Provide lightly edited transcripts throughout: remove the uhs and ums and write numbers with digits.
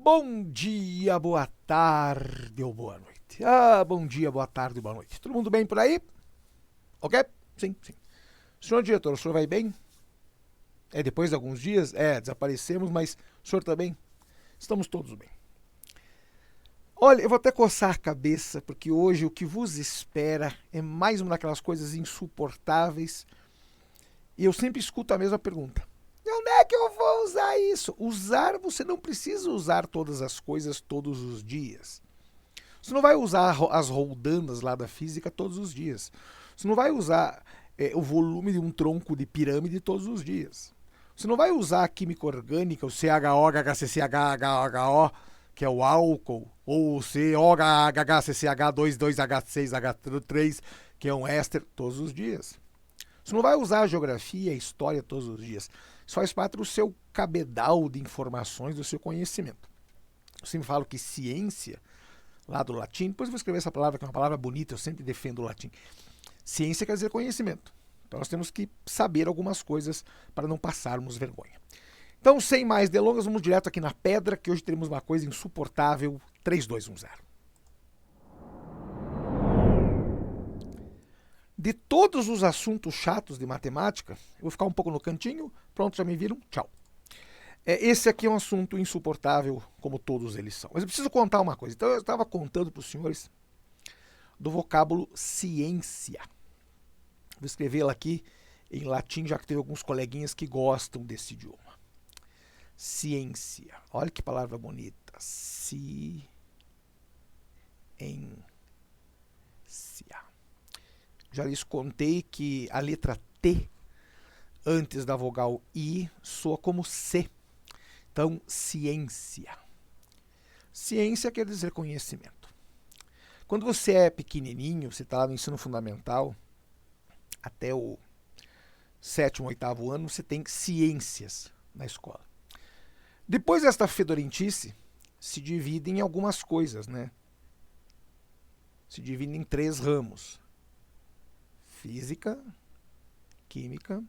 Bom dia, boa tarde ou boa noite. Bom dia, boa tarde e boa noite. Todo mundo bem por aí? Ok? Sim, sim. Senhor diretor, o senhor vai bem? Depois de alguns dias? Desaparecemos, mas o senhor está bem? Estamos todos bem. Olha, eu vou até coçar a cabeça, porque hoje o que vos espera é mais uma daquelas coisas insuportáveis. E eu sempre escuto a mesma pergunta. E onde é que eu vou usar isso? Usar, você não precisa usar todas as coisas todos os dias. Você não vai usar as roldanas lá da física todos os dias. Você não vai usar o volume de um tronco de pirâmide todos os dias. Você não vai usar a química orgânica, o CHO, HCCH, HHO, que é o álcool, ou o COHHCCH2, 2H6, H3, que é um éster, todos os dias. Você não vai usar a geografia e a história todos os dias. Isso faz parte do seu cabedal de informações, do seu conhecimento. Eu sempre falo que ciência, lá do latim, depois eu vou escrever essa palavra, que é uma palavra bonita, eu sempre defendo o latim. Ciência quer dizer conhecimento. Então nós temos que saber algumas coisas para não passarmos vergonha. Então, sem mais delongas, vamos direto aqui na pedra, que hoje teremos uma coisa insuportável. 3, 2, 1, 0. De todos os assuntos chatos de matemática, eu vou ficar um pouco no cantinho, pronto, já me viram, tchau. Esse aqui é um assunto insuportável, como todos eles são. Mas eu preciso contar uma coisa. Então eu estava contando para os senhores do vocábulo ciência. Vou escrevê-la aqui em latim, já que tem alguns coleguinhas que gostam desse idioma. Ciência. Olha que palavra bonita. Ciência. Já lhes contei que a letra T antes da vogal I soa como C. Então, ciência. Ciência quer dizer conhecimento. Quando você é pequenininho, você está lá no ensino fundamental, até o 7º, 8º ano, você tem ciências na escola. Depois desta fedorentice, se divide em algumas coisas, né? Se divide em 3 ramos. Física, química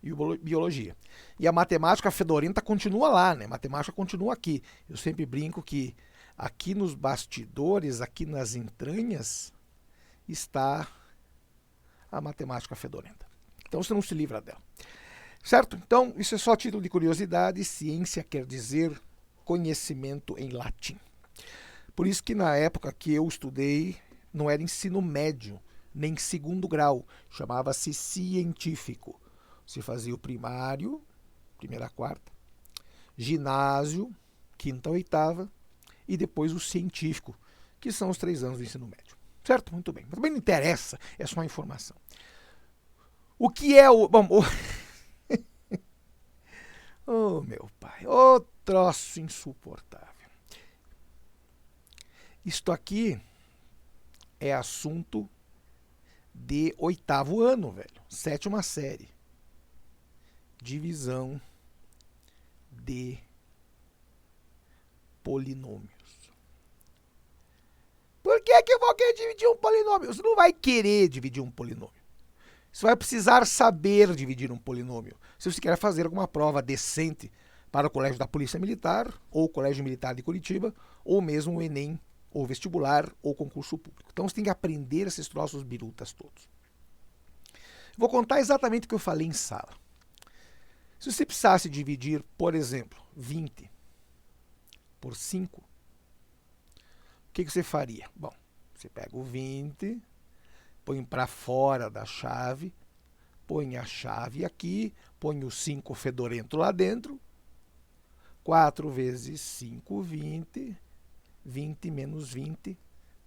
e biologia. E a matemática fedorenta continua lá, né? A matemática continua aqui. Eu sempre brinco que aqui nos bastidores, aqui nas entranhas, está a matemática fedorenta. Então você não se livra dela. Certo? Então, isso é só título de curiosidade. Ciência quer dizer conhecimento em latim. Por isso que na época que eu estudei, não era ensino médio, nem segundo grau. Chamava-se científico. Se fazia o primário, 1ª a 4ª, ginásio, 5ª a 8ª, e depois o científico, que são os 3 anos do ensino médio. Certo? Muito bem. Mas também não interessa, é só informação. O que é o... Bom, oh, meu pai, ô troço insuportável. Isto aqui é assunto de 8º ano, velho. 7ª série. Divisão de polinômios. Por que eu vou querer dividir um polinômio? Você não vai querer dividir um polinômio. Você vai precisar saber dividir um polinômio. Se você quer fazer alguma prova decente para o Colégio da Polícia Militar, ou o Colégio Militar de Curitiba, ou mesmo o Enem, ou vestibular, ou concurso público. Então você tem que aprender esses troços birutas todos. Vou contar exatamente o que eu falei em sala. Se você precisasse dividir, por exemplo, 20 por 5, o que você faria? Bom, você pega o 20, põe para fora da chave, põe a chave aqui, põe o 5 fedorento lá dentro, 4 vezes 5, 20, 20 menos 20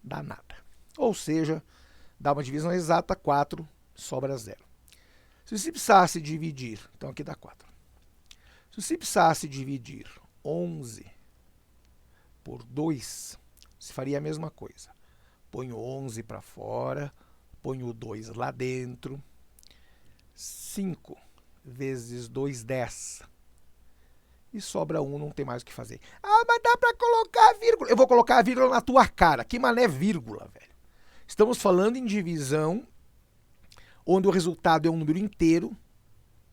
dá nada. Ou seja, dá uma divisão exata, 4 sobra 0. Se você precisasse dividir, então aqui dá 4. Se você precisasse dividir 11 por 2, você faria a mesma coisa. Põe o 11 para fora, põe o 2 lá dentro. 5 vezes 2, 10. E sobra 1, não tem mais o que fazer. Mas dá para colocar vírgula. Eu vou colocar a vírgula na tua cara. Que mané vírgula, velho. Estamos falando em divisão, onde o resultado é um número inteiro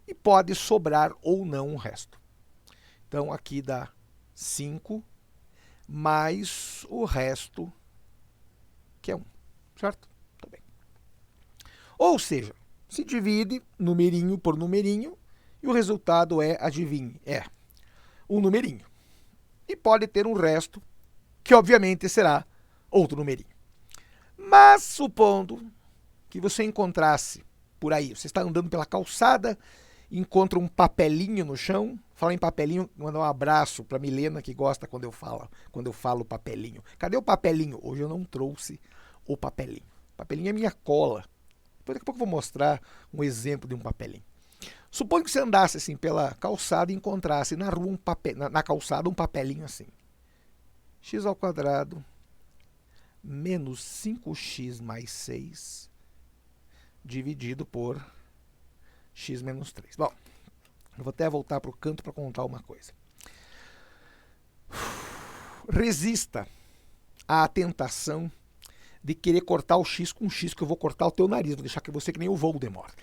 e pode sobrar ou não o resto. Então aqui dá 5 mais o resto, que é 1, certo? Tá bem. Ou seja, se divide numerinho por numerinho e o resultado é, adivinhe, é um numerinho. E pode ter um resto, que obviamente será outro numerinho. Mas supondo que você encontrasse por aí, você está andando pela calçada, encontra um papelinho no chão. Fala em papelinho, mandar um abraço para Milena, que gosta quando eu falo papelinho. Cadê o papelinho? Hoje eu não trouxe o papelinho. O papelinho é minha cola. Daqui a pouco eu vou mostrar um exemplo de um papelinho. Suponha que você andasse assim pela calçada e encontrasse na rua na calçada um papelinho assim. X ao quadrado menos 5x mais 6 dividido por x menos 3. Bom, eu vou até voltar para o canto para contar uma coisa. Resista à tentação de querer cortar o x com x, que eu vou cortar o teu nariz, vou deixar que você que nem o Voldemort.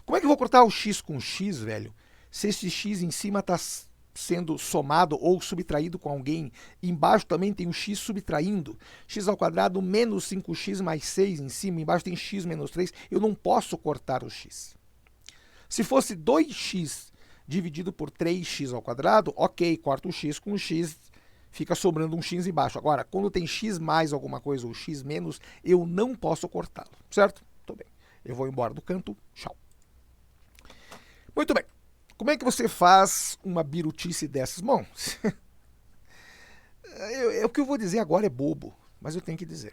Como é que eu vou cortar o x com x, velho, se esse x em cima está sendo somado ou subtraído com alguém, e embaixo também tem um x subtraindo, x ao quadrado menos 5x mais 6 em cima, embaixo tem x menos 3, eu não posso cortar o x. Se fosse 2x dividido por 3x ao quadrado, ok, corta o x com o x, fica sobrando um x embaixo. Agora, quando tem x mais alguma coisa ou x menos, eu não posso cortá-lo, certo? Tô bem. Eu vou embora do canto, tchau. Muito bem. Como é que você faz uma birutice dessas? Bom, o que eu vou dizer agora é bobo, mas eu tenho que dizer.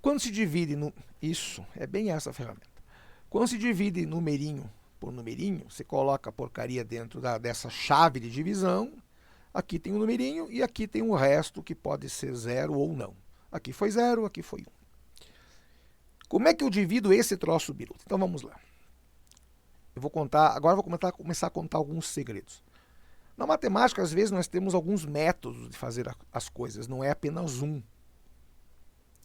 Quando se divide no... Isso, é bem essa a ferramenta. Quando se divide numerinho por numerinho, você coloca a porcaria dentro dessa chave de divisão. Aqui tem um numerinho e aqui tem um resto que pode ser 0 ou não. Aqui foi 0, aqui foi 1. Como é que eu divido esse troço biruta? Então vamos lá. Eu vou contar, agora eu vou começar a contar alguns segredos. Na matemática, às vezes, nós temos alguns métodos de fazer as coisas, não é apenas um.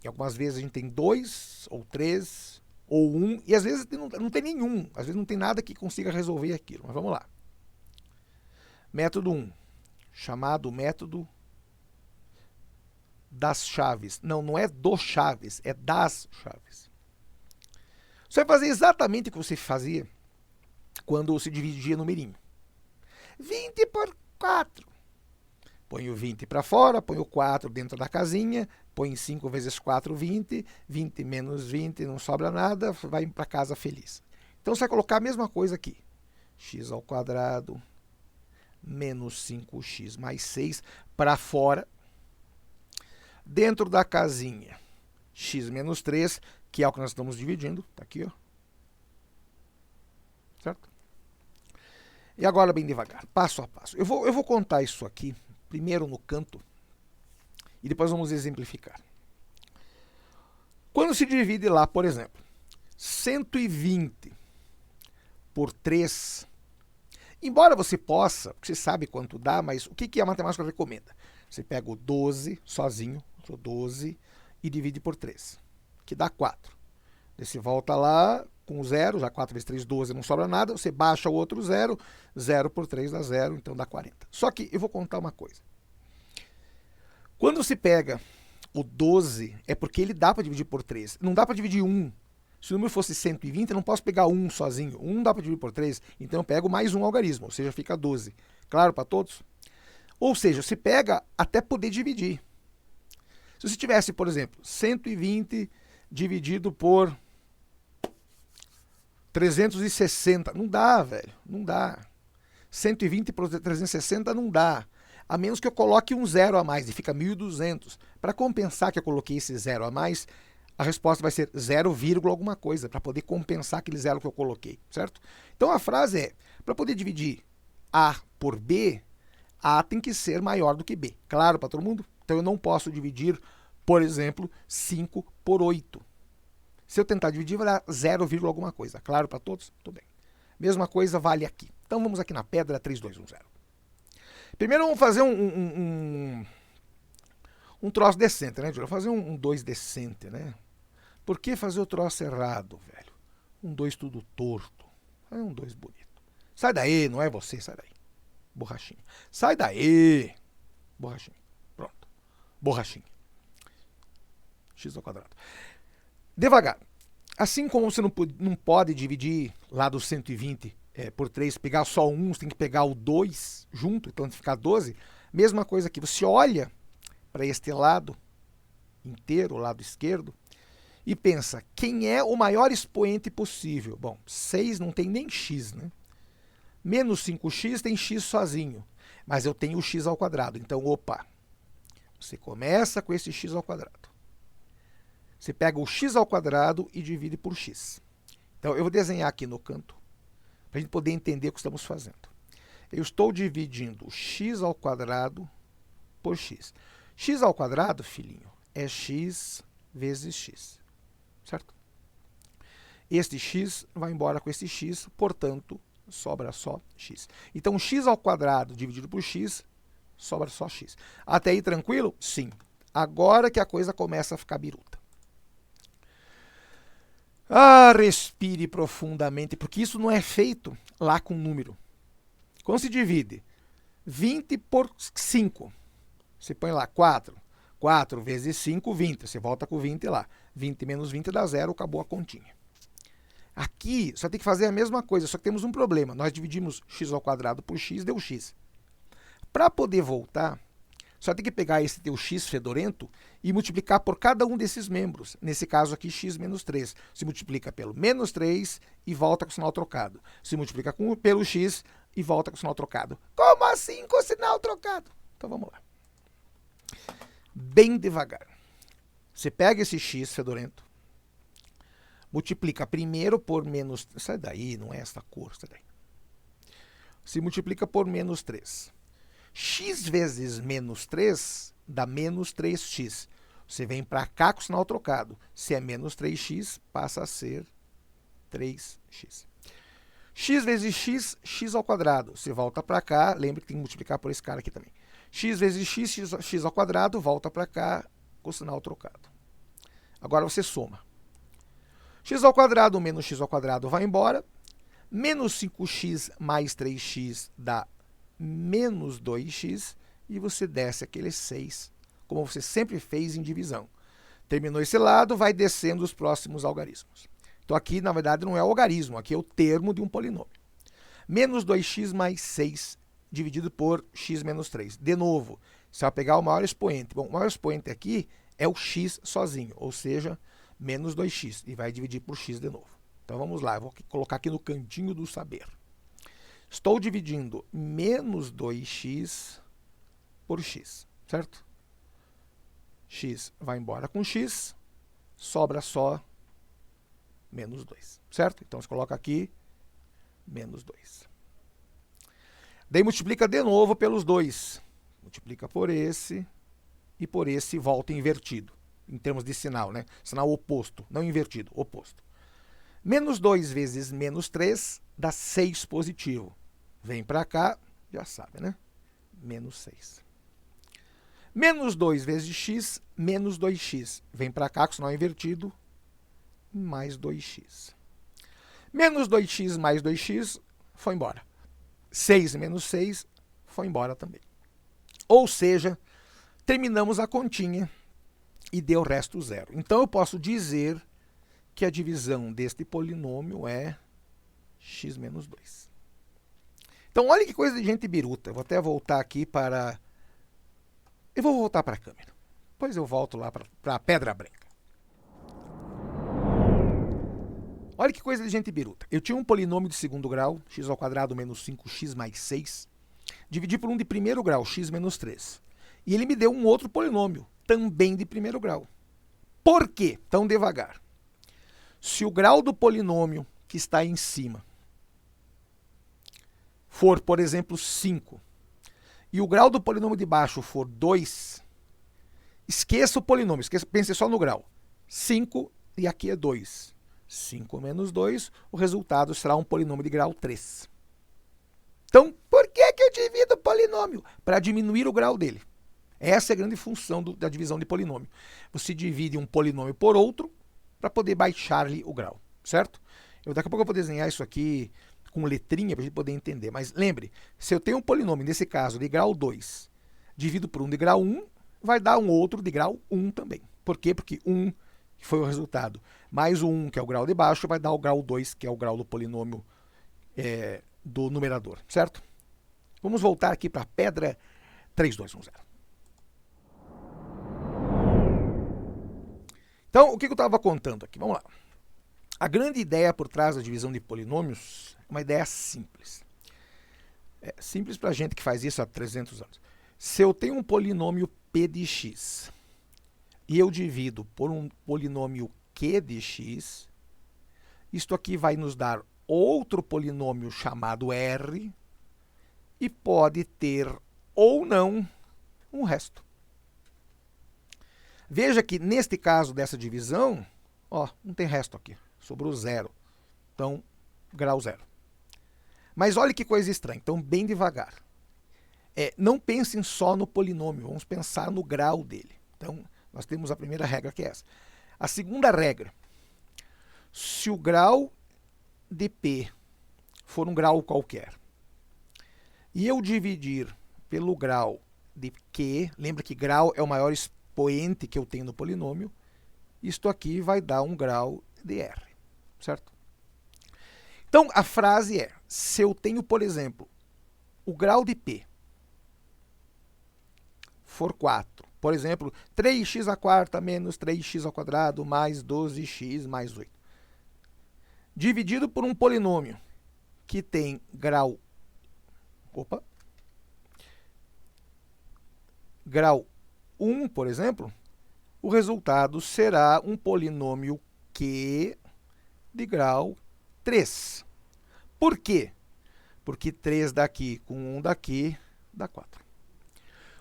E algumas vezes a gente tem 2, ou 3, ou 1, e às vezes não tem nenhum. Às vezes não tem nada que consiga resolver aquilo. Mas vamos lá. Método 1, chamado método das chaves. Não, não é dos chaves, é das chaves. Você vai fazer exatamente o que você fazia quando se dividia numerinho. 20 por 4. Põe o 20 para fora, põe o 4 dentro da casinha, põe 5 vezes 4, 20. 20 menos 20, não sobra nada, vai para casa feliz. Então você vai colocar a mesma coisa aqui. X ao quadrado menos 5x mais 6 para fora. Dentro da casinha, x menos 3, que é o que nós estamos dividindo. Está aqui, ó. Certo? E agora bem devagar, passo a passo. Eu vou contar isso aqui, primeiro no canto, e depois vamos exemplificar. Quando se divide lá, por exemplo, 120 por 3, embora você possa, porque você sabe quanto dá, mas o que a matemática recomenda? Você pega o 12 sozinho, 12, e divide por 3, que dá 4. Você volta lá com o 0, já 4 vezes 3, 12, não sobra nada, você baixa o outro 0, 0 por 3 dá 0, então dá 40. Só que eu vou contar uma coisa. Quando se pega o 12, é porque ele dá para dividir por 3. Não dá para dividir 1. Se o número fosse 120, eu não posso pegar 1 sozinho. 1 dá para dividir por 3, então eu pego mais um algarismo, ou seja, fica 12. Claro para todos? Ou seja, se pega até poder dividir. Se você tivesse, por exemplo, 120 dividido por 360, não dá, velho, não dá. 120 por 360 não dá. A menos que eu coloque um 0 a mais, e fica 1.200. Para compensar que eu coloquei esse 0 a mais, a resposta vai ser 0, alguma coisa, para poder compensar aquele 0 que eu coloquei, certo? Então a frase é, para poder dividir A por B, A tem que ser maior do que B. Claro para todo mundo? Então eu não posso dividir, por exemplo, 5 por 8. Se eu tentar dividir, vai dar 0, alguma coisa. Claro para todos? Tudo bem. Mesma coisa vale aqui. Então vamos aqui na pedra 3, 2, 1, 0. Primeiro vamos fazer um troço decente, né, Júlio? Fazer um 2 decente, né? Por que fazer o troço errado, velho? Um 2 tudo torto. É um 2 bonito. Sai daí, não é você, sai daí. Borrachinha. Sai daí. Borrachinha. Pronto. Borrachinha. X ao quadrado. Devagar. Assim como você não pode dividir lá do 120 por 3, pegar só o 1, você tem que pegar o 2 junto, então ficar 12. Mesma coisa aqui, você olha para este lado inteiro, o lado esquerdo, e pensa, quem é o maior expoente possível? Bom, 6 não tem nem x, né? Menos 5x tem x sozinho, mas eu tenho o x ao quadrado. Então, opa, você começa com esse x ao quadrado. Você pega o x ao quadrado e divide por x. Então, eu vou desenhar aqui no canto, para a gente poder entender o que estamos fazendo. Eu estou dividindo x ao quadrado por x. X ao quadrado, filhinho, é x vezes x, certo? Este x vai embora com esse x, portanto, sobra só x. Então, x ao quadrado dividido por x, sobra só x. Até aí, tranquilo? Sim. Agora que a coisa começa a ficar biruta. Respire profundamente, porque isso não é feito lá com número. Quando se divide 20 por 5, você põe lá 4. 4 vezes 5, 20. Você volta com 20 lá. 20 menos 20 dá 0, acabou a continha. Aqui, só tem que fazer a mesma coisa, só que temos um problema. Nós dividimos x ao quadrado por x, deu x. Para poder voltar, só tem que pegar esse teu x fedorento e multiplicar por cada um desses membros. Nesse caso aqui, x menos 3. Se multiplica pelo menos 3 e volta com o sinal trocado. Se multiplica pelo x e volta com o sinal trocado. Como assim com o sinal trocado? Então vamos lá. Bem devagar. Você pega esse x fedorento, multiplica primeiro por menos... Sai daí, não é essa cor, sai daí. Se multiplica por menos 3. X vezes menos 3 dá menos 3x. Você vem para cá com o sinal trocado. Se é menos 3x, passa a ser 3x. X vezes x, x ao quadrado. Você volta para cá, lembra que tem que multiplicar por esse cara aqui também. X vezes x, x ao quadrado, volta para cá com o sinal trocado. Agora você soma. X ao quadrado menos x ao quadrado vai embora. Menos 5x mais 3x dá menos 2x. E você desce aquele 6, como você sempre fez em divisão. Terminou esse lado, vai descendo os próximos algarismos. Então aqui, na verdade, não é o algarismo, aqui é o termo de um polinômio. Menos 2x mais 6 dividido por x menos 3. De novo, você vai pegar o maior expoente. Bom, o maior expoente aqui é o x sozinho, ou seja, menos 2x, e vai dividir por x de novo. Então vamos lá, eu vou colocar aqui no cantinho do saber. Estou dividindo menos 2x por x, certo? X vai embora com x, sobra só menos 2, certo? Então você coloca aqui menos 2. Daí multiplica de novo pelos 2. Multiplica por esse e por esse volta invertido, em termos de sinal, né? Sinal oposto, não invertido, oposto. Menos 2 vezes menos 3 dá 6 positivo. Vem para cá, já sabe, né? Menos 6. Menos 2 vezes x, menos 2x. Vem para cá com o sinal invertido, mais 2x. Menos 2x mais 2x foi embora. 6 menos 6 foi embora também. Ou seja, terminamos a continha e deu o resto zero. Então eu posso dizer que a divisão deste polinômio é x menos 2. Então olha que coisa de gente biruta. Eu vou até voltar aqui para... Eu vou voltar para a câmera. Depois eu volto lá para a pedra branca. Olha que coisa de gente biruta. Eu tinha um polinômio de segundo grau, x ao quadrado menos 5x mais 6. Dividi por um de primeiro grau, x menos 3. E ele me deu um outro polinômio, também de primeiro grau. Por quê? Tão devagar. Se o grau do polinômio que está em cima for, por exemplo, 5, e o grau do polinômio de baixo for 2, esqueça o polinômio, pense só no grau. 5 e aqui é 2. 5 menos 2, o resultado será um polinômio de grau 3. Então, por que eu divido o polinômio? Para diminuir o grau dele. Essa é a grande função da divisão de polinômio. Você divide um polinômio por outro para poder baixar-lhe o grau, certo? Daqui a pouco eu vou desenhar isso aqui com letrinha para a gente poder entender. Mas lembre, se eu tenho um polinômio, nesse caso, de grau 2, Divido por um de grau 1, vai dar um outro de grau 1 também. Por quê? Porque 1, que foi o resultado, mais o 1, que é o grau de baixo, vai dar o grau 2, que é o grau do polinômio do numerador, certo? Vamos voltar aqui para a pedra 3210. Então, o que eu estava contando aqui? Vamos lá. A grande ideia por trás da divisão de polinômios é uma ideia simples. É simples para a gente que faz isso há 300 anos. Se eu tenho um polinômio p de x e eu divido por um polinômio q de x, isto aqui vai nos dar outro polinômio chamado r e pode ter ou não um resto. Veja que neste caso dessa divisão, ó, não tem resto aqui, sobrou zero. Então, grau zero. Mas olha que coisa estranha, então bem devagar. Não pensem só no polinômio, vamos pensar no grau dele. Então, nós temos a primeira regra que é essa. A segunda regra, se o grau de P for um grau qualquer, e eu dividir pelo grau de Q, lembra que grau é o maior expoente que eu tenho no polinômio, isto aqui vai dar um grau de R, certo? Então, a frase é, se eu tenho, por exemplo, o grau de P for 4, por exemplo, 3x² menos 3x² mais 12x mais 8, dividido por um polinômio que tem grau 1, por exemplo, o resultado será um polinômio Q de grau 3. Por quê? Porque 3 daqui com 1 daqui dá 4.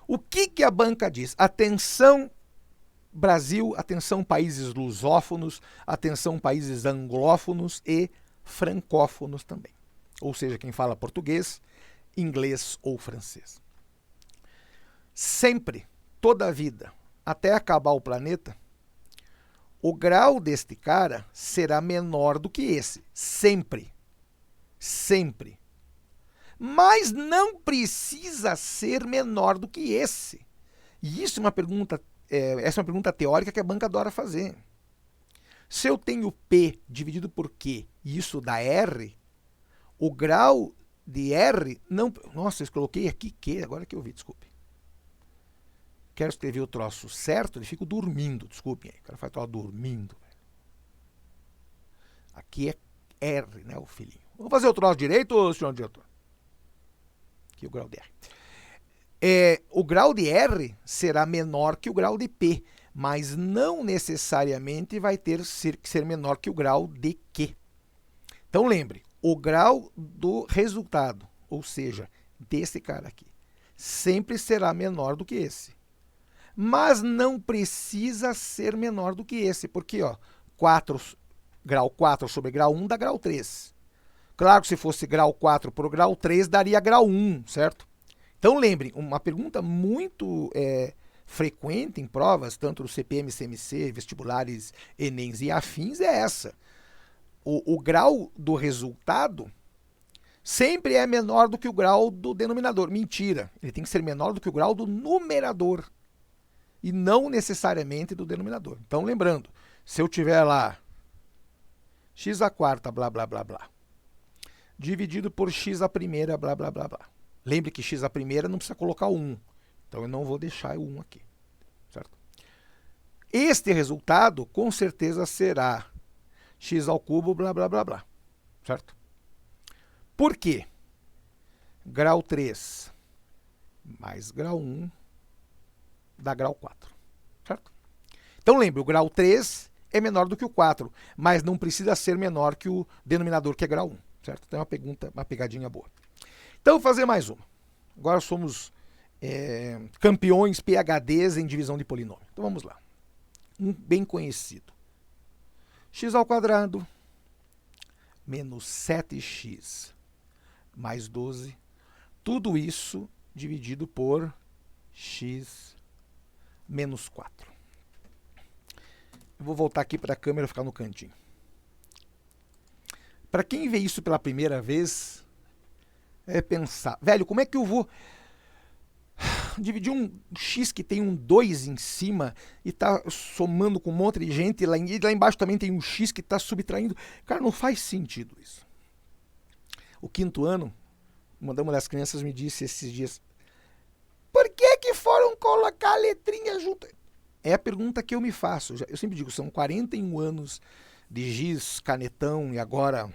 O que a banca diz? Atenção, Brasil, atenção, países lusófonos, atenção, países anglófonos e francófonos também. Ou seja, quem fala português, inglês ou francês. Sempre, toda a vida, até acabar o planeta, o grau deste cara será menor do que esse. Sempre. Sempre. Mas não precisa ser menor do que esse. E isso é uma pergunta, essa é uma pergunta teórica que a banca adora fazer. Se eu tenho P dividido por Q e isso dá R, o grau de R não... Nossa, eu coloquei aqui Q, agora que eu vi, desculpe. Quero escrever o troço certo, ele fica dormindo, desculpem aí, o cara faz troço dormindo. Aqui é R, né, o filhinho. Vamos fazer o troço direito, senhor diretor? Aqui o grau de R. O grau de R será menor que o grau de P, mas não necessariamente vai ter que ser menor que o grau de Q. Então lembre, o grau do resultado, ou seja, desse cara aqui, sempre será menor do que esse. Mas não precisa ser menor do que esse, porque ó, grau 4 sobre grau 1 dá grau 3. Claro que se fosse grau 4 por grau 3, daria grau 1, certo? Então lembrem, uma pergunta muito frequente em provas, tanto do CPM, CMC, vestibulares, Enems e afins, é essa. O grau do resultado sempre é menor do que o grau do denominador. Mentira, ele tem que ser menor do que o grau do numerador e não necessariamente do denominador. Então, lembrando, se eu tiver lá x² blá, blá, blá, blá, dividido por x a primeira, blá, blá, blá, blá. Lembre que x a primeira não precisa colocar o 1. Então, eu não vou deixar o 1 aqui, certo? Este resultado, com certeza, será x², blá, blá, blá, blá, certo? Por quê? Grau 3 mais grau 1 dá grau 4, certo? Então, lembre, o grau 3 é menor do que o 4, mas não precisa ser menor que o denominador, que é grau 1, certo? Então, é uma pegadinha boa. Então, vou fazer mais uma. Agora somos campeões PhDs em divisão de polinômio. Então, vamos lá. Um bem conhecido. x² menos 7x mais 12. Tudo isso dividido por x menos 4. Eu vou voltar aqui para a câmera ficar no cantinho. Para quem vê isso pela primeira vez, é pensar, velho, como é que eu vou... dividir um x que tem um 2 em cima e tá somando com um monte de gente, e lá embaixo também tem um x que tá subtraindo. Cara, não faz sentido isso. O quinto ano, uma das crianças me disse esses dias, por que foram colocar a letrinha junto? É a pergunta que eu me faço. Eu sempre digo, são 41 anos de giz, canetão e agora,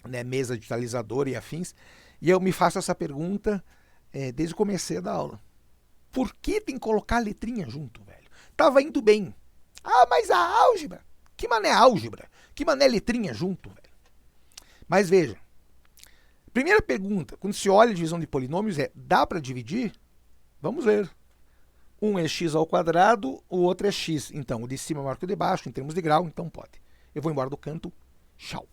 né, mesa digitalizadora e afins, e eu me faço essa pergunta desde o começo da aula. Por que tem que colocar a letrinha junto, velho? Tava indo bem. Ah, mas a álgebra? Que mané álgebra? Que mané letrinha junto, velho? Mas veja, primeira pergunta, quando se olha a divisão de polinômios dá para dividir? Vamos ver. Um é x ao quadrado, o outro é x. Então, o de cima é maior que o de baixo, em termos de grau, então pode. Eu vou embora do canto. Tchau.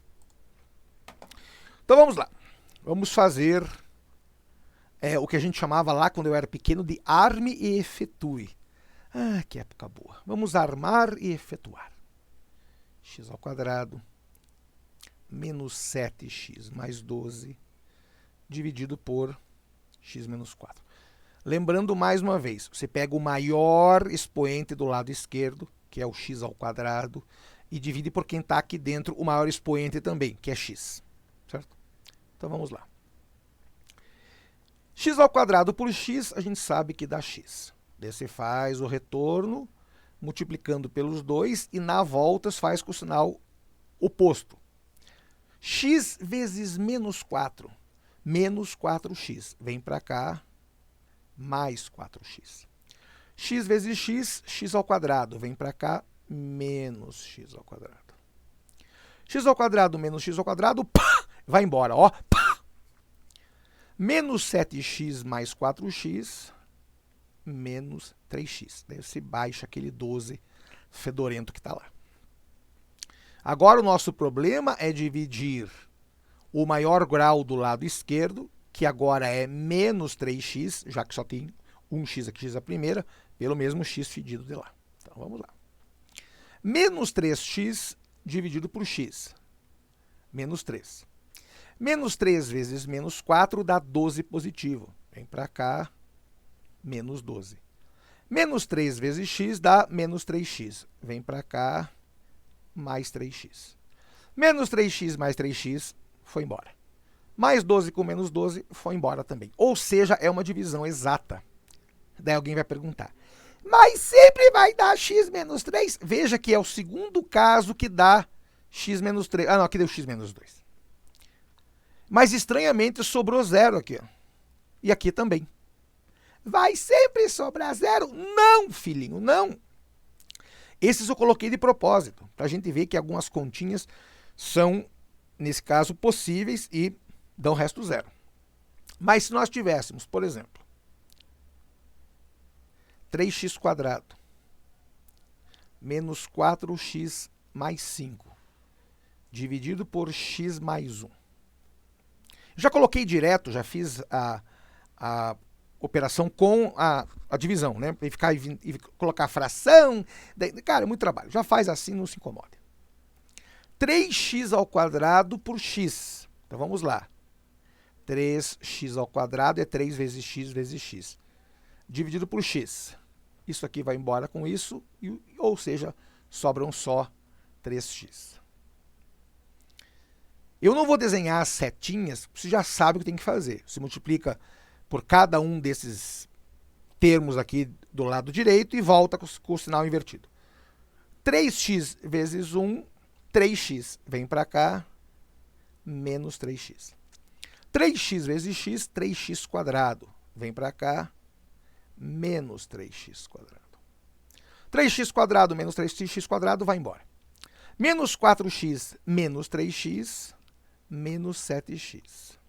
Então vamos lá. Vamos fazer o que a gente chamava lá, quando eu era pequeno, de arme e efetue. Ah, que época boa. Vamos armar e efetuar. X ao quadrado menos 7x mais 12 dividido por x menos 4. Lembrando mais uma vez, você pega o maior expoente do lado esquerdo, que é o x ao quadrado, e divide por quem está aqui dentro o maior expoente também, que é x. Certo? Então vamos lá. X ao quadrado por x, a gente sabe que dá x. Daí você faz o retorno multiplicando pelos 2 e na volta você faz com o sinal oposto. X vezes menos 4, menos 4x. Vem para cá, mais 4x. X vezes x, x ao quadrado. Vem para cá, menos x ao quadrado. X ao quadrado menos x ao quadrado, pá, vai embora, ó. Pá. Menos 7x mais 4x, menos 3x. Daí você baixa aquele 12 fedorento que está lá. Agora o nosso problema é dividir o maior grau do lado esquerdo, que agora é menos 3x, já que só tem um x aqui, x a primeira, pelo mesmo x fedido de lá. Então vamos lá. Menos 3x dividido por x. Menos 3. Menos 3 vezes menos 4 dá 12 positivo. Vem para cá, menos 12. Menos 3 vezes x dá menos 3x. Vem para cá, mais 3x. Menos 3x mais 3x foi embora. Mais 12 com menos 12 foi embora também. Ou seja, é uma divisão exata. Daí alguém vai perguntar, mas sempre vai dar x menos 3? Veja que é o segundo caso que dá x menos 3. Ah, não, aqui deu x menos 2. Mas estranhamente sobrou zero aqui, ó. E aqui também. Vai sempre sobrar zero? Não, filhinho, não. Esses eu coloquei de propósito, para a gente ver que algumas continhas são, nesse caso, possíveis e dão resto zero. Mas se nós tivéssemos, por exemplo, 3x² menos 4x mais 5 dividido por x mais 1. Já coloquei direto, já fiz a operação com a divisão, né? E colocar a fração. Cara, é muito trabalho. Já faz assim, não se incomode. 3x² por x. Então vamos lá. 3x² é 3 vezes x, dividido por x. Isso aqui vai embora com isso, ou seja, sobram só 3x. Eu não vou desenhar as setinhas, você já sabe o que tem que fazer. Você multiplica por cada um desses termos aqui do lado direito e volta com o sinal invertido. 3x vezes 1, 3x. Vem para cá, menos 3x. 3x vezes x, 3x². Vem para cá, menos 3x². 3x² menos 3x² vai embora. Menos 4x menos 3x, menos 7x.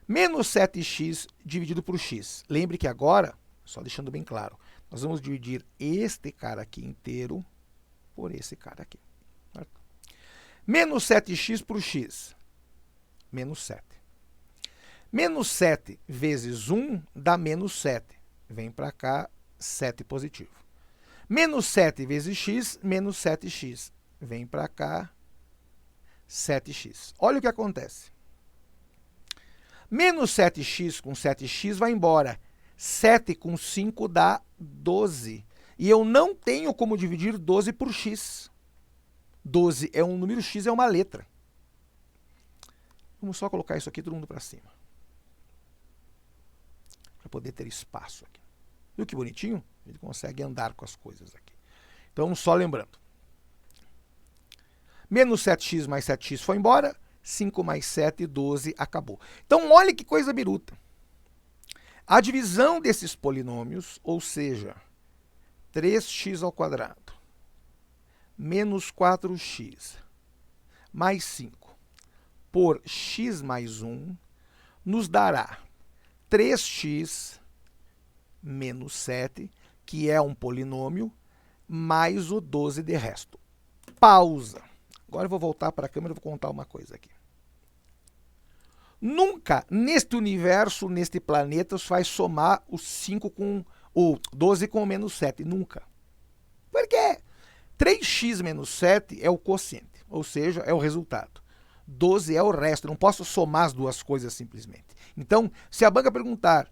Menos 7x dividido por x. Lembre que agora, só deixando bem claro, nós vamos dividir este cara aqui inteiro por esse cara aqui. Certo? Menos 7x por x. Menos 7. Menos 7 vezes 1 dá menos 7. Vem para cá, 7 positivo. Menos 7 vezes x, menos 7x. Vem para cá, 7x. Olha o que acontece. Menos 7x com 7x vai embora. 7 com 5 dá 12. E eu não tenho como dividir 12 por x. 12 é um número, x é uma letra. Vamos só colocar isso aqui todo mundo para cima. Para poder ter espaço aqui. Viu que bonitinho? Ele consegue andar com as coisas aqui. Então, só lembrando. Menos 7x mais 7x foi embora. 5 mais 7, 12, acabou. Então, olha que coisa biruta. A divisão desses polinômios, ou seja, 3x ao quadrado menos 4x mais 5 por x mais 1 nos dará 3x menos 7, que é um polinômio, mais o 12 de resto. Pausa. Agora eu vou voltar para a câmera e vou contar uma coisa aqui. Nunca neste universo, neste planeta, você vai somar o 5 com o 12 com o menos 7. Nunca. Por quê? 3x menos 7 é o quociente, ou seja, é o resultado. 12 é o resto. Eu não posso somar as duas coisas simplesmente. Então, se a banca perguntar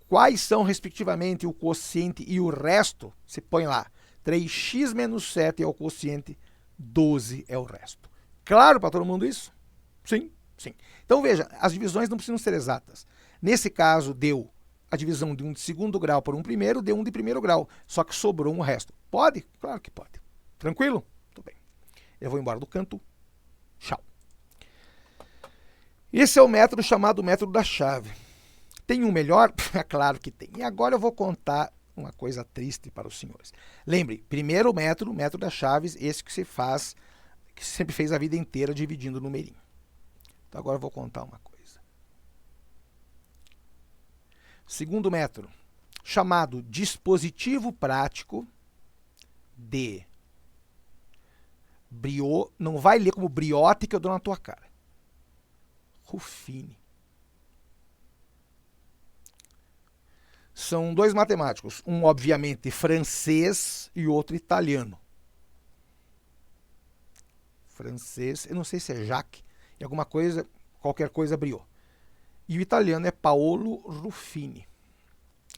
quais são, respectivamente, o quociente e o resto, você põe lá. 3x menos 7 é o quociente, 12 é o resto. Claro para todo mundo isso? Sim, sim. Então, veja, as divisões não precisam ser exatas. Nesse caso, deu a divisão de um de segundo grau por um primeiro, deu um de primeiro grau. Só que sobrou um resto. Pode? Claro que pode. Tranquilo? Tudo bem. Eu vou embora do canto. Tchau. Esse é o método chamado método da chave. Tem um melhor? É claro que tem. E agora eu vou contar uma coisa triste para os senhores. Lembre, primeiro método, método das chaves, esse que se faz, que sempre fez a vida inteira dividindo o numerinho. Então agora eu vou contar uma coisa. Segundo método, chamado dispositivo prático de não vai ler como briote que eu dou na tua cara. Ruffini. São dois matemáticos, um obviamente francês e o outro italiano. Francês, eu não sei se é Jacques, é alguma coisa, qualquer coisa Briot. E o italiano é Paolo Ruffini.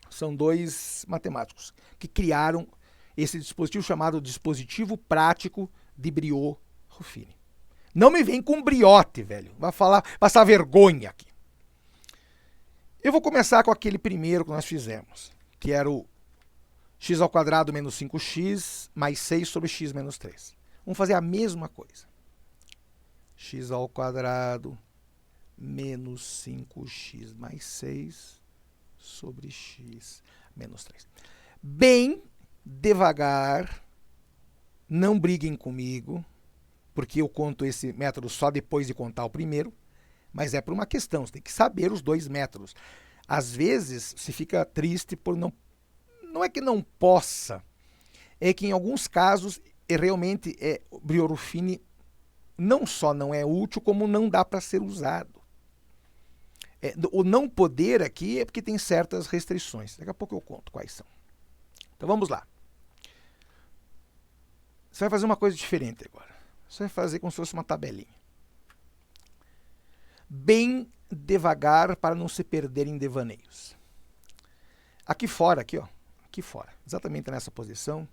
São dois matemáticos que criaram esse dispositivo chamado dispositivo prático de Briot-Ruffini. Não me vem com briote, velho. Vai passar vergonha aqui. Eu vou começar com aquele primeiro que nós fizemos, que era o x ao quadrado menos 5x mais 6 sobre x menos 3. Vamos fazer a mesma coisa. X ao quadrado menos 5x mais 6 sobre x menos 3. Bem devagar, não briguem comigo, porque eu conto esse método só depois de contar o primeiro, mas é por uma questão, você tem que saber os dois métodos. Às vezes, se fica triste por não é que não possa, é que em alguns casos, realmente, o Briot-Ruffini não só não é útil, como não dá para ser usado. O não poder aqui é porque tem certas restrições. Daqui a pouco eu conto quais são. Então vamos lá. Você vai fazer uma coisa diferente agora. Você vai fazer como se fosse uma tabelinha. Bem devagar para não se perder em devaneios. Aqui fora, aqui fora, exatamente nessa posição,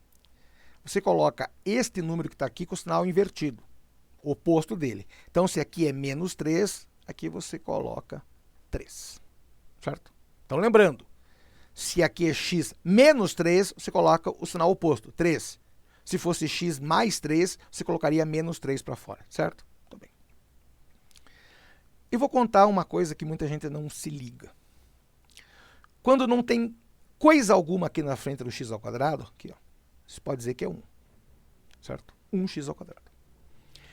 você coloca este número que está aqui com o sinal invertido, o oposto dele. Então, se aqui é menos 3, aqui você coloca 3, certo? Então, lembrando, se aqui é x menos 3, você coloca o sinal oposto, 3. Se fosse x mais 3, você colocaria menos 3 para fora, certo? Muito bem. Eu vou contar uma coisa que muita gente não se liga. Quando não tem coisa alguma aqui na frente do x ao quadrado, aqui, ó, você pode dizer que é 1, certo? 1x ao quadrado.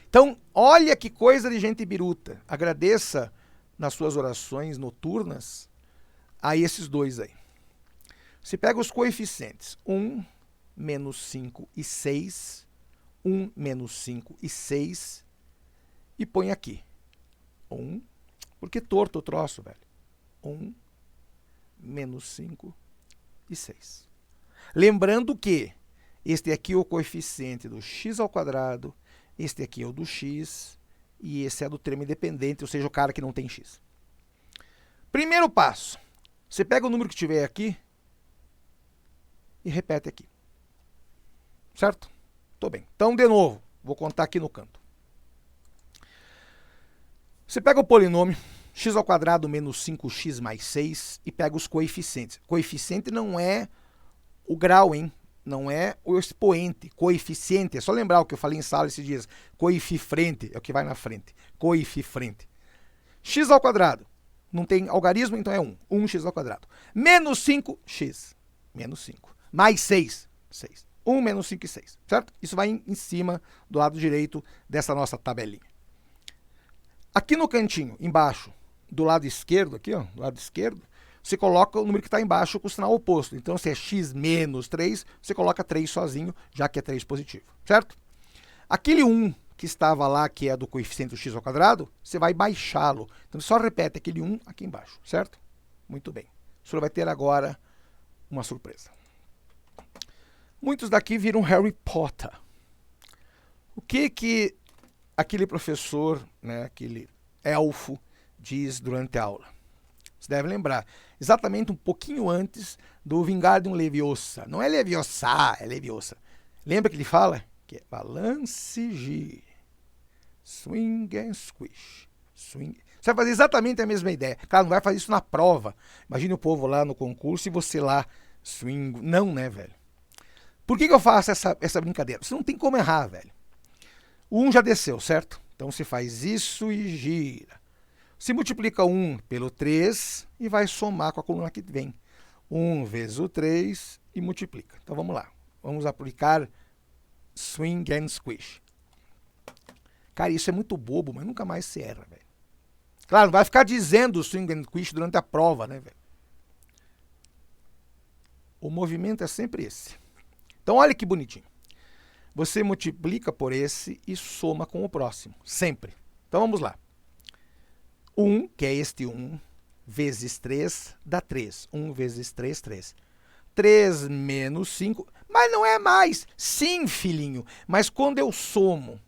Então, olha que coisa de gente biruta. Agradeça nas suas orações noturnas a esses dois aí. Você pega os coeficientes 1, menos 5 e 6, 1, menos 5 e 6, e põe aqui 1, porque torto o troço, velho. 1, menos 5 e 6. Lembrando que este aqui é o coeficiente do x ao quadrado, este aqui é o do x, e esse é do termo independente, ou seja, o cara que não tem x. Primeiro passo, você pega o número que tiver aqui, e repete aqui. Certo? Tô bem. Então, de novo, vou contar aqui no canto. Você pega o polinômio x² menos 5x mais 6 e pega os coeficientes. Coeficiente não é o grau, hein? Não é o expoente. Coeficiente, é só lembrar o que eu falei em sala esses dias. Coefifrente é o que vai na frente. Coefifrente. X². Não tem algarismo, então é 1. 1x². Menos 5x. Menos 5. Mais 6. 6. 1 menos 5 e 6. Certo? Isso vai em cima do lado direito dessa nossa tabelinha. Aqui no cantinho, embaixo, do lado esquerdo, aqui, ó, do lado esquerdo, você coloca o número que está embaixo com o sinal oposto. Então, se é x menos 3, você coloca 3 sozinho, já que é 3 positivo. Certo? Aquele 1 que estava lá, que é do coeficiente x², você vai baixá-lo. Então, só repete aquele 1 aqui embaixo. Certo? Muito bem. O senhor vai ter agora uma surpresa. Muitos daqui viram Harry Potter. O que aquele professor, né, aquele elfo, diz durante a aula? Você deve lembrar, exatamente um pouquinho antes do Wingardium Leviosa. Não é Leviosa, é Leviosa. Lembra que ele fala? Que é balance, gire, swing and squish. Swing. Você vai fazer exatamente a mesma ideia. Claro, não vai fazer isso na prova. Imagine o povo lá no concurso e você lá, swing. Não, né, velho? Por que eu faço essa brincadeira? Você não tem como errar, velho. O 1 já desceu, certo? Então você faz isso e gira. Se multiplica 1 pelo 3 e vai somar com a coluna que vem. 1 vezes o 3 e multiplica. Então vamos lá. Vamos aplicar swing and squish. Cara, isso é muito bobo, mas nunca mais se erra, velho. Claro, não vai ficar dizendo swing and squish durante a prova, né, velho? O movimento é sempre esse. Então olha que bonitinho. Você multiplica por esse e soma com o próximo. Sempre. Então vamos lá. 1, que é este 1, vezes 3, dá 3. 1 vezes 3, 3. 3 menos 5, mas não é mais. Sim, filhinho, mas quando eu somo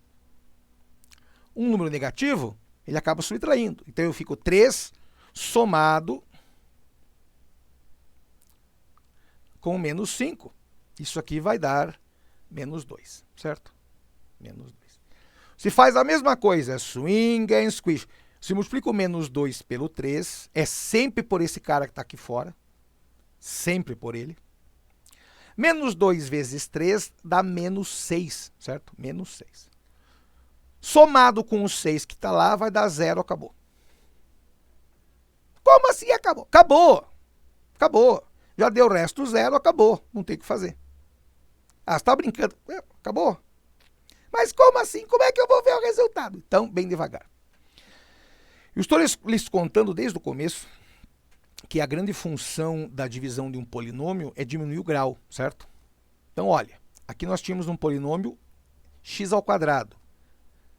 um número negativo, ele acaba subtraindo. Então eu fico 3 somado com menos 5. Isso aqui vai dar menos 2, certo? Menos 2. Se faz a mesma coisa, swing and squish. Se multiplica o menos 2 pelo 3, é sempre por esse cara que está aqui fora. Sempre por ele. Menos 2 vezes 3 dá menos 6, certo? Menos 6. Somado com o 6 que está lá, vai dar 0, acabou. Como assim acabou? Acabou! Acabou. Já deu o resto 0, acabou. Não tem o que fazer. Ah, você está brincando? Acabou? Mas como assim? Como é que eu vou ver o resultado? Então, bem devagar. Eu estou lhes contando desde o começo que a grande função da divisão de um polinômio é diminuir o grau, certo? Então, olha, aqui nós tínhamos um polinômio x².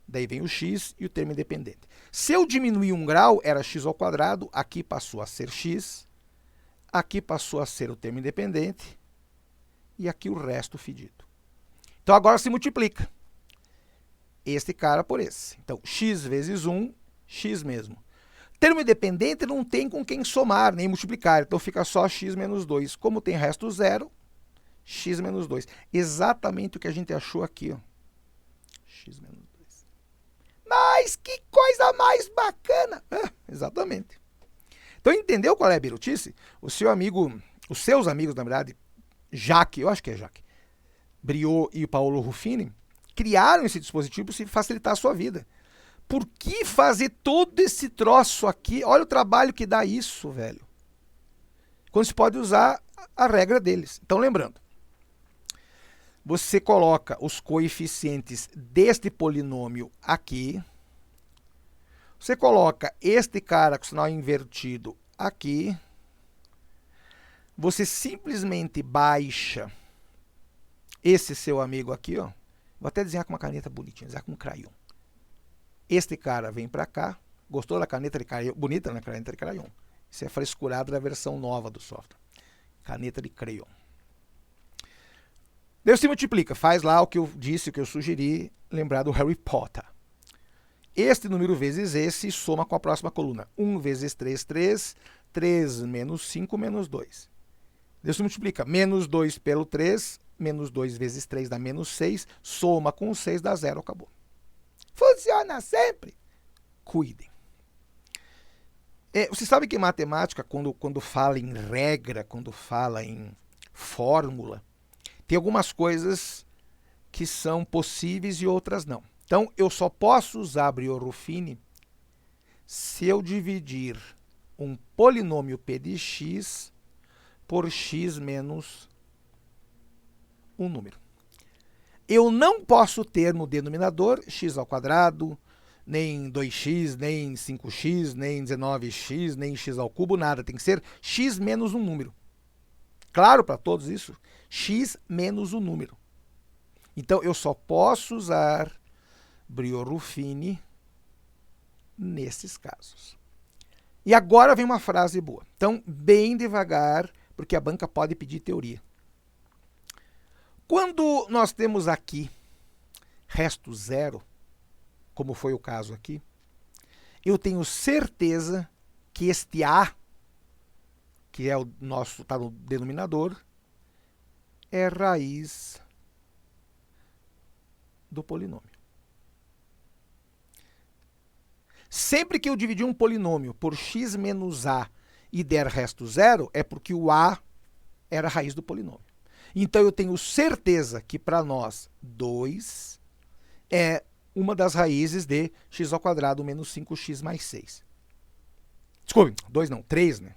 Daí vem o x e o termo independente. Se eu diminuir um grau, era x², aqui passou a ser x, aqui passou a ser o termo independente, e aqui o resto fedido. Então, agora se multiplica este cara por esse. Então, x vezes 1, x mesmo. Termo independente não tem com quem somar, nem multiplicar. Então, fica só x menos 2. Como tem resto 0, x menos 2. Exatamente o que a gente achou aqui, ó. X menos 2. Mas que coisa mais bacana! Exatamente. Então, entendeu qual é a birutice? O seu amigo, os seus amigos, na verdade, Jaque, eu acho que é Jaque, Briot e o Paolo Ruffini, criaram esse dispositivo para facilitar a sua vida. Por que fazer todo esse troço aqui? Olha o trabalho que dá isso, velho. Quando se pode usar a regra deles. Então, lembrando, você coloca os coeficientes deste polinômio aqui. Você coloca este cara com o sinal invertido aqui. Você simplesmente baixa esse seu amigo aqui, ó. Vou até desenhar com uma caneta bonitinha, desenhar com um crayon. Este cara vem para cá. Gostou da caneta de crayon? Bonita, né? Caneta de crayon. Isso é frescurado da versão nova do software. Caneta de crayon. Deus se multiplica. Faz lá o que eu disse, o que eu sugeri. Lembrar do Harry Potter. Este número vezes esse soma com a próxima coluna. 1 vezes 3, 3. 3 menos 5 menos 2. Isso multiplica menos 2 pelo 3, menos 2 vezes 3 dá menos 6, soma com 6 dá 0, acabou. Funciona sempre. Cuidem. Você sabe que matemática, quando fala em regra, quando fala em fórmula, tem algumas coisas que são possíveis e outras não. Então, eu só posso usar Brio-Ruffini se eu dividir um polinômio p de x por x menos um número. Eu não posso ter no denominador x ao quadrado, nem 2x, nem 5x, nem 19x, nem x ao cubo, nada. Tem que ser x menos um número. Claro para todos isso? X menos um número. Então, eu só posso usar Brio-Ruffini nesses casos. E agora vem uma frase boa. Então, bem devagar, porque a banca pode pedir teoria. Quando nós temos aqui resto zero, como foi o caso aqui, eu tenho certeza que este A, que é o nosso, está no denominador, é raiz do polinômio. Sempre que eu dividir um polinômio por x menos a e der resto zero, é porque o a era a raiz do polinômio. Então, eu tenho certeza que, para nós, 2 é uma das raízes de x ao quadrado menos 5x mais 6. Desculpe, 2 não, 3, né?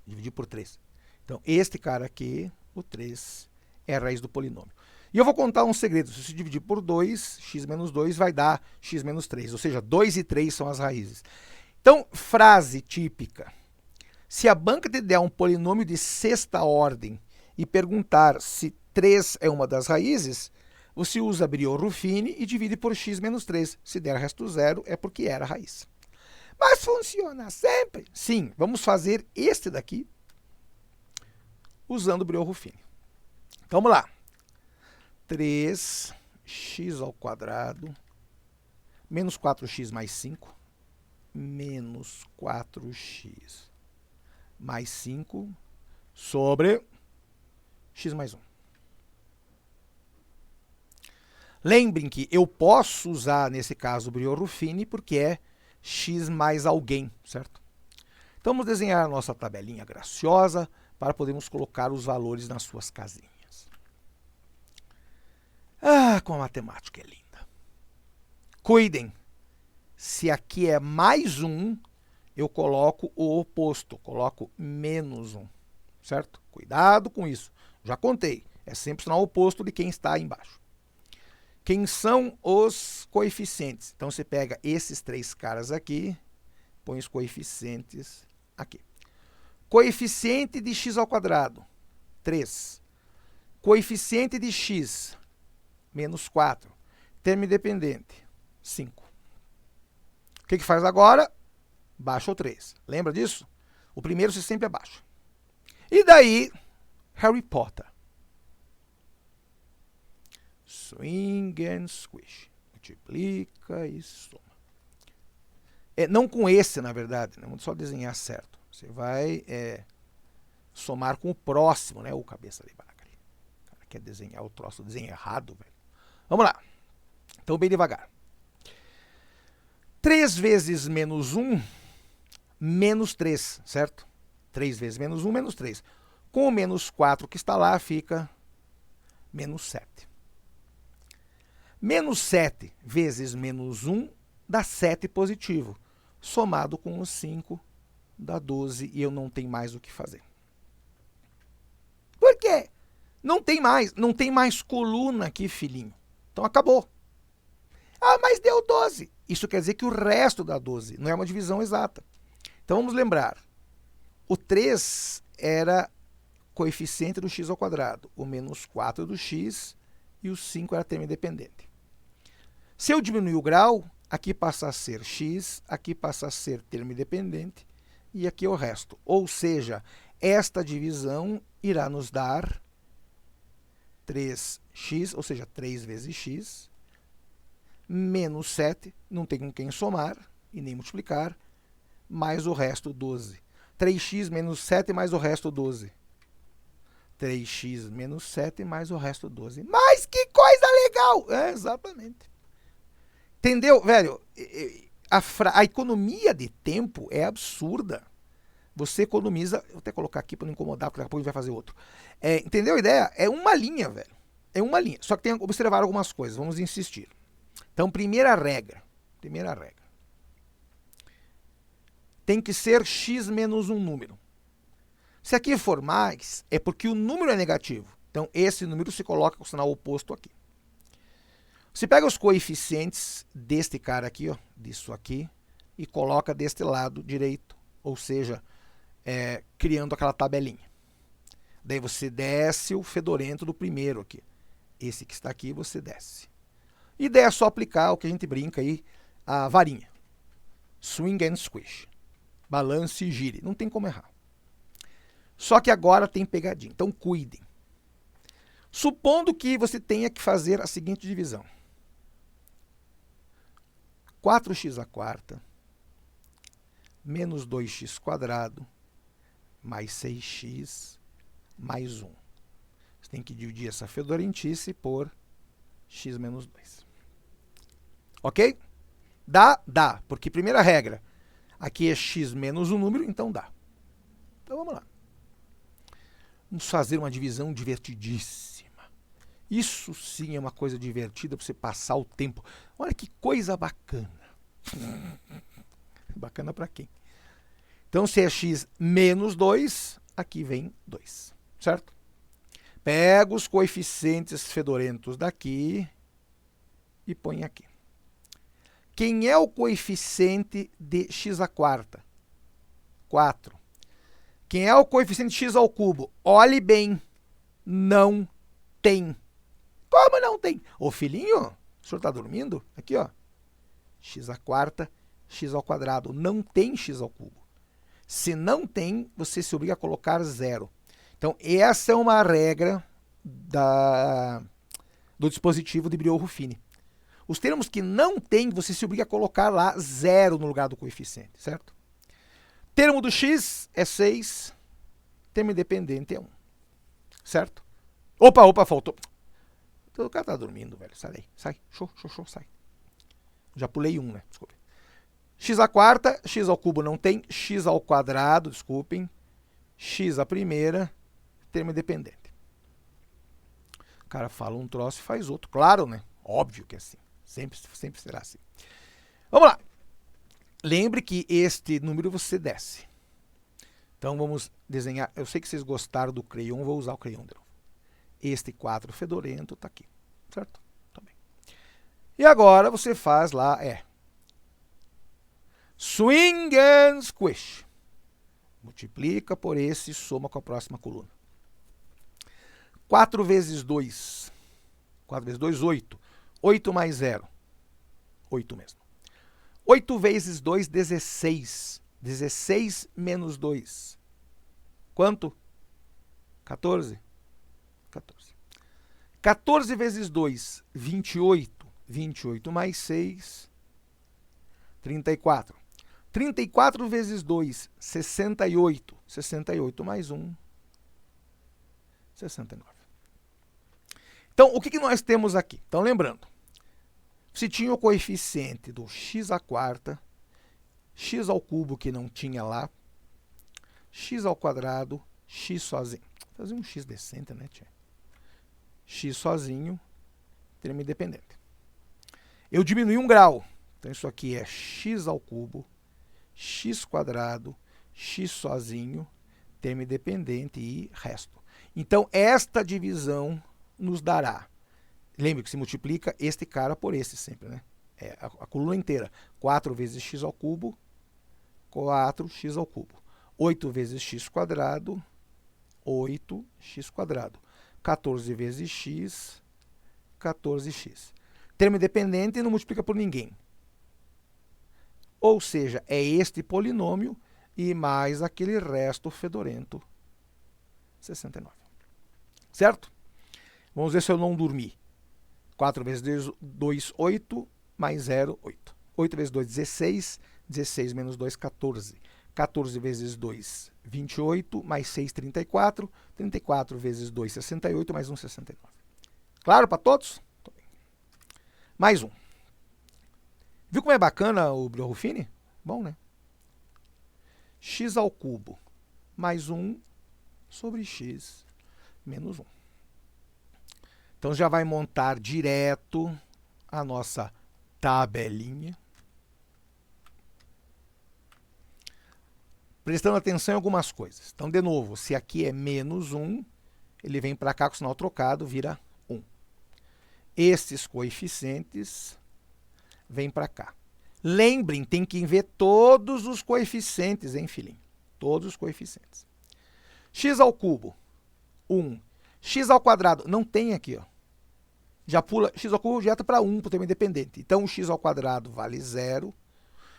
Dividir por 3. Então, este cara aqui, o 3, é a raiz do polinômio. E eu vou contar um segredo. Se você dividir por 2, x menos 2 vai dar x menos 3. Ou seja, 2 e 3 são as raízes. Então, frase típica. Se a banca te der um polinômio de sexta ordem e perguntar se 3 é uma das raízes, você usa Brio-Ruffini e divide por x menos 3. Se der resto zero, é porque era a raiz. Mas funciona sempre? Sim, vamos fazer este daqui usando Brio-Ruffini. Então, vamos lá. 3x ao quadrado menos 4x mais 5 menos 4x mais 5 sobre x mais 1. Lembrem que eu posso usar, nesse caso, o Brio-Ruffini porque é x mais alguém, certo? Então, vamos desenhar a nossa tabelinha graciosa para podermos colocar os valores nas suas casinhas. Ah, como a matemática é linda. Cuidem, se aqui é mais 1, eu coloco o oposto, coloco menos 1, certo? Cuidado com isso. Já contei, é sempre o sinal oposto de quem está aí embaixo. Quem são os coeficientes? Então, você pega esses 3 caras aqui, põe os coeficientes aqui. Coeficiente de x ao quadrado, 3. Coeficiente de x, menos 4. Termo independente, 5. O que faz agora? Baixa o 3. Lembra disso? O primeiro você sempre abaixa. E daí, Harry Potter. Swing and squish. Multiplica e soma. Não com esse, na verdade. Né? Vamos só desenhar certo. Você vai somar com o próximo, né? O cabeça de bagre. O cara quer desenhar o troço, desenho errado, velho. Vamos lá. Então, bem devagar. 3 vezes menos 1, menos 3, certo? 3 vezes menos 1, menos 3. Com o menos 4 que está lá, fica menos 7. Menos 7 vezes menos 1 dá 7 positivo. Somado com o 5 dá 12 e eu não tenho mais o que fazer. Por quê? Não tem mais coluna aqui, filhinho. Então, acabou. Ah, mas deu 12. Isso quer dizer que o resto dá 12. Não é uma divisão exata. Então, vamos lembrar. O 3 era coeficiente do x ao quadrado. O menos 4 do x e o 5 era termo independente. Se eu diminuir o grau, aqui passa a ser x, aqui passa a ser termo independente e aqui é o resto. Ou seja, esta divisão irá nos dar 3x, ou seja, 3 vezes x, menos 7, não tem com quem somar e nem multiplicar, mais o resto 12. 3x menos 7 mais o resto 12. 3x menos 7 mais o resto 12. Mas que coisa legal! É, exatamente. Entendeu, velho? A economia de tempo é absurda. Você economiza... Vou até colocar aqui para não incomodar, porque daqui a pouco a gente vai fazer outro. Entendeu a ideia? É uma linha, velho. É uma linha. Só que tem que observar algumas coisas. Vamos insistir. Então, primeira regra. Tem que ser x menos um número. Se aqui for mais, é porque o número é negativo. Então, esse número se coloca com o sinal oposto aqui. Você pega os coeficientes deste cara aqui, ó, disso aqui, e coloca deste lado direito. Ou seja, criando aquela tabelinha. Daí você desce o fedorento do primeiro aqui. Esse que está aqui, você desce. E daí é só aplicar o que a gente brinca aí, a varinha. Swing and squish. Balance e gire. Não tem como errar. Só que agora tem pegadinha. Então, cuidem. Supondo que você tenha que fazer a seguinte divisão. 4x à quarta menos 2x quadrado mais 6x mais 1. Você tem que dividir essa fedorentice por x menos 2. Ok? Dá? Dá. Porque primeira regra, aqui é x menos um número, então dá. Então vamos lá. Vamos fazer uma divisão divertidíssima. Isso sim é uma coisa divertida para você passar o tempo. Olha que coisa bacana. Bacana para quem? Então, se é x menos 2, aqui vem 2. Certo? Pega os coeficientes fedorentos daqui e põe aqui. Quem é o coeficiente de x à quarta? 4. Quem é o coeficiente de x ao cubo? Olhe bem. Não tem. Como não tem? Ô filhinho, o senhor está dormindo? Aqui, ó. X à quarta, x ao quadrado. Não tem x ao cubo. Se não tem, você se obriga a colocar 0. Então, essa é uma regra do dispositivo de Briot-Ruffini. Os termos que não tem, você se obriga a colocar lá 0 no lugar do coeficiente, certo? Termo do x é 6, termo independente é 1, certo? Opa, faltou. O cara tá dormindo, velho. Sai daí, sai. Show, sai. Já pulei 1, né? Desculpe. X à quarta, x ao cubo não tem, x ao quadrado, desculpem, x à primeira, termo independente. O cara fala um troço e faz outro. Claro, né? Óbvio que é assim. Sempre será assim. Vamos lá. Lembre que este número você desce. Então vamos desenhar. Eu sei que vocês gostaram do crayon, vou usar o crayon de novo. Este 4 fedorento está aqui. Certo? Tá bem. E agora você faz lá, swing and squish. Multiplica por esse e soma com a próxima coluna. 4 vezes 2. 4 vezes 2, 8. 8 mais 0. 8 mesmo. 8 vezes 2, 16. 16 menos 2. Quanto? 14. 14. 14 vezes 2, 28. 28 mais 6, 34. 34 vezes 2, 68. 68 mais 1, 69. Então, o que nós temos aqui? Então, lembrando, se tinha o coeficiente do x à quarta, x ao cubo que não tinha lá, x ao quadrado, x sozinho. Vou fazer um x decente, né, tia? X sozinho, termo independente. Eu diminui 1 grau. Então, isso aqui é x ao cubo, x quadrado, x sozinho, termo independente e resto. Então, esta divisão nos dará. Lembre que se multiplica este cara por esse sempre, né? A coluna inteira. 4 vezes x ao cubo, 4x ao cubo. 8 vezes x quadrado, 8x quadrado. 14 vezes x, 14x. Termo independente não multiplica por ninguém. Ou seja, é este polinômio e mais aquele resto fedorento, 69. Certo? Vamos ver se eu não dormi. 4 vezes 2, 8, mais 0, 8. 8 vezes 2, 16. 16 menos 2, 14. 14 vezes 2, 28, mais 6, 34. 34 vezes 2, 68, mais 1, 69. Claro para todos? Mais um. Viu como é bacana o Brio-Ruffini? Bom, né? X ao cubo mais 1 sobre x menos 1. Então já vai montar direto a nossa tabelinha. Prestando atenção em algumas coisas. Então, de novo, se aqui é menos 1, ele vem para cá com o sinal trocado, vira 1. Esses coeficientes vêm para cá. Lembrem, tem que ver todos os coeficientes, hein, filhinho? Todos os coeficientes. X ao cubo, 1. X ao quadrado, não tem aqui, ó. Já pula, x ao cubo direto para 1, para o termo independente. Então, o x ao quadrado vale 0.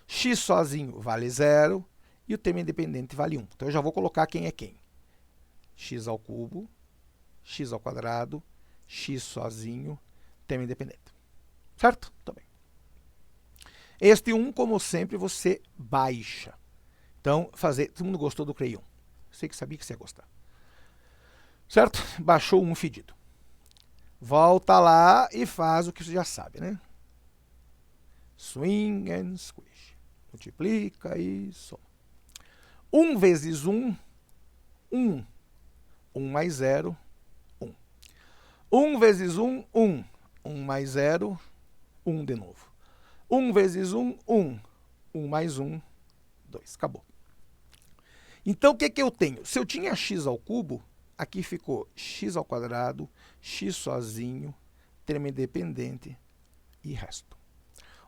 X sozinho vale 0. E o termo independente vale 1. Então, eu já vou colocar quem é quem. X ao cubo, x ao quadrado, x sozinho, termo independente. Certo? Também. Este 1, como sempre, você baixa. Então, todo mundo gostou do crayon. Sei que sabia que você ia gostar. Certo? Baixou um fedido. Volta lá e faz o que você já sabe, né? Swing and squish. Multiplica e soma. 1 vezes 1, 1. 1 mais 0, 1. 1 vezes 1, 1. 1 mais 0, 1 de novo. 1 vezes 1, 1. 1 mais 1, 2. Acabou. Então, o que eu tenho? Se eu tinha x ao cubo, aqui ficou x ao quadrado, x sozinho, termo independente e resto.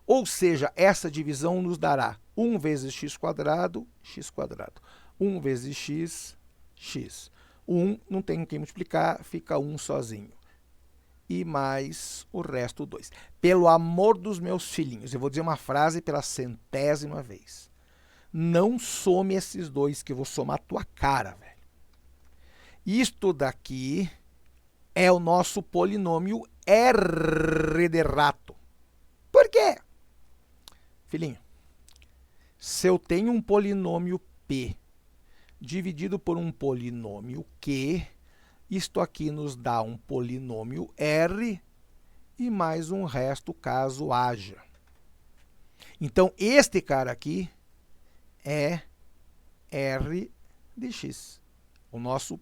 Ou seja, essa divisão nos dará 1 vezes x quadrado, x quadrado. 1 vezes x, x. 1 não tem com quem multiplicar, fica 1 sozinho. E mais o resto 2. Pelo amor dos meus filhinhos, eu vou dizer uma frase pela 100ª vez. Não some esses dois, que eu vou somar a tua cara, velho. Isto daqui é o nosso polinômio R de rato. Por quê? Filhinho, se eu tenho um polinômio P dividido por um polinômio Q, isto aqui nos dá um polinômio R e mais um resto caso haja. Então, este cara aqui é R de x, o nosso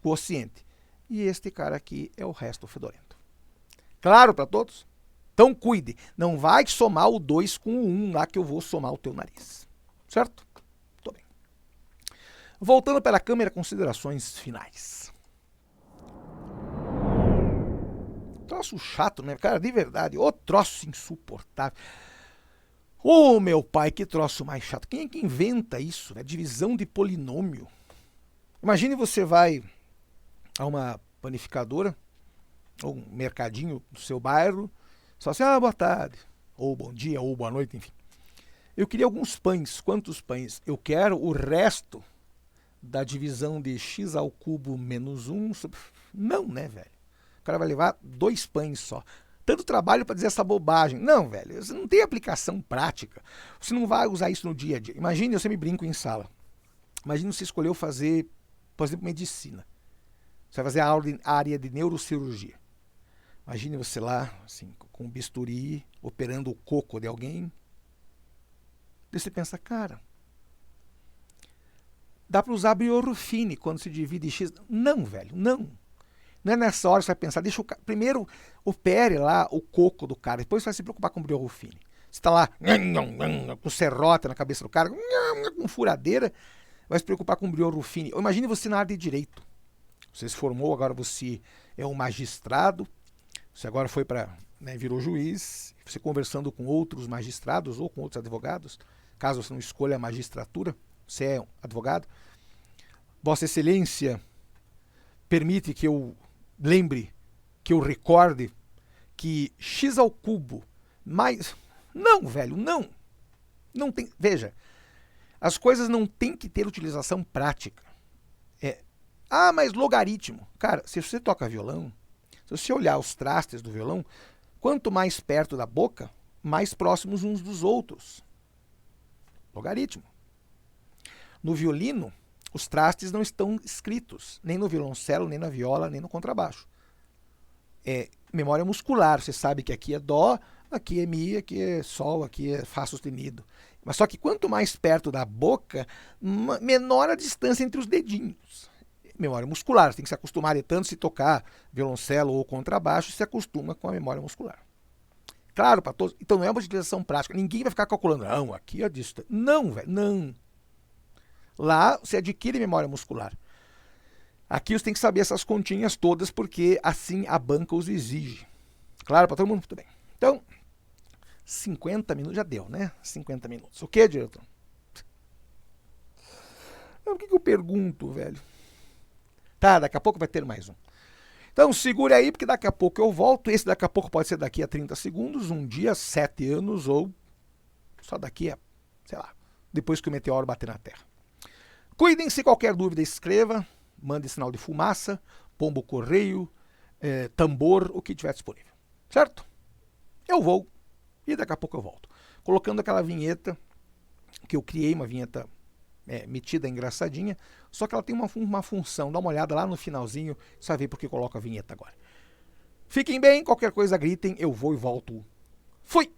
quociente. E este cara aqui é o resto fedorento. Claro para todos? Então, cuide. Não vai somar o 2 com o 1 lá que eu vou somar o teu nariz. Certo? Tô bem. Voltando para a câmera, considerações finais. Troço chato, né? Cara, de verdade. Ô troço insuportável. Ô, meu pai, que troço mais chato. Quem é que inventa isso, né? Divisão de polinômio. Imagine você vai a uma panificadora, ou um mercadinho do seu bairro, só assim, boa tarde, ou bom dia, ou boa noite, enfim. Eu queria alguns pães. Quantos pães? Eu quero o resto da divisão de x ao cubo menos 1. Não, né, velho? O cara vai levar 2 pães só. Tanto trabalho para dizer essa bobagem. Não, velho, você não tem aplicação prática. Você não vai usar isso no dia a dia. Imagine, eu sempre brinco em sala. Imagine você escolheu fazer, por exemplo, medicina. Você vai fazer a área de neurocirurgia. Imagine você lá, assim, com um bisturi, operando o coco de alguém. Daí você pensa, cara, dá para usar Brio-Ruffini quando se divide em x. Não, velho, não. Não é nessa hora que você vai pensar, primeiro opere lá o coco do cara, depois você vai se preocupar com o Brio-Ruffini. Você está lá com serrote na cabeça do cara, com furadeira, vai se preocupar com o Brio-Ruffini. Imagine você na área de direito. Você se formou, agora você é um magistrado, você agora foi para, virou juiz, você conversando com outros magistrados ou com outros advogados, caso você não escolha a magistratura, você é um advogado. Vossa Excelência permite que eu lembre, que eu recorde que x ao cubo mais... Não, velho, não. Não tem... Veja, as coisas não têm que ter utilização prática. Mas logaritmo. Cara, se você toca violão, se você olhar os trastes do violão, quanto mais perto da boca, mais próximos uns dos outros. Logaritmo. No violino, os trastes não estão escritos, nem no violoncelo, nem na viola, nem no contrabaixo. É memória muscular, você sabe que aqui é dó, aqui é mi, aqui é sol, aqui é fá sustenido. Mas só que quanto mais perto da boca, menor a distância entre os dedinhos. Memória muscular, você tem que se acostumar, tanto se tocar violoncelo ou contrabaixo, se acostuma com a memória muscular. Claro, para todos. Então não é uma utilização prática. Ninguém vai ficar calculando, não, aqui é a distância. Não, velho, não. Lá você adquire memória muscular. Aqui você tem que saber essas continhas todas, porque assim a banca os exige. Claro, para todo mundo? Muito bem. Então, 50 minutos já deu, né? 50 minutos. O que, diretor? O que eu pergunto, velho? Tá, daqui a pouco vai ter mais um. Então segure aí, porque daqui a pouco eu volto. Esse daqui a pouco pode ser daqui a 30 segundos, um dia, 7 anos, ou só daqui a, sei lá, depois que o meteoro bater na Terra. Cuidem-se, qualquer dúvida escreva, mande sinal de fumaça, pombo correio, tambor, o que tiver disponível. Certo? Eu vou e daqui a pouco eu volto. Colocando aquela vinheta que eu criei, uma vinheta metida, engraçadinha, só que ela tem uma função. Dá uma olhada lá no finalzinho, você vai ver porque eu coloco a vinheta agora. Fiquem bem, qualquer coisa gritem, eu vou e volto. Fui!